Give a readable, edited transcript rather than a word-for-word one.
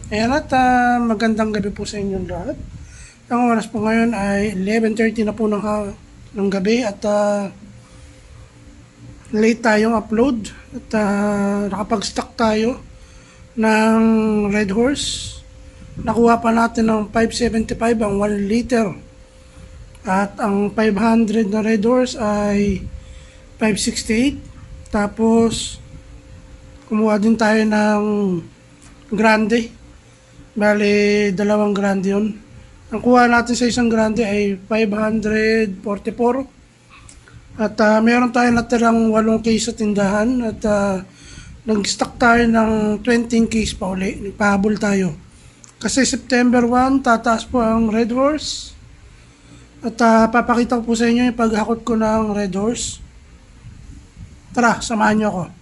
Ayan at magandang gabi po sa inyong lahat. Ang oras po ngayon ay 11:30 na po ng gabi at late tayong upload at nakapag-stock tayo ng Red Horse. Nakuha pa natin ng 575 ang 1 liter at ang 500 na Red Horse ay 568. Tapos kumuha din tayo ng Grande. Bali, dalawang grande yun. Ang kuha natin sa isang grande ay 544. At meron tayo natirang 8 case sa tindahan. At nag-stock tayo ng 20 case pa uli. Nagpahabol tayo. Kasi September 1, tataas po ang Red Horse. At papakita ko po sa inyo yung paghakot ko ng Red Horse. Tara, samahan nyo ako.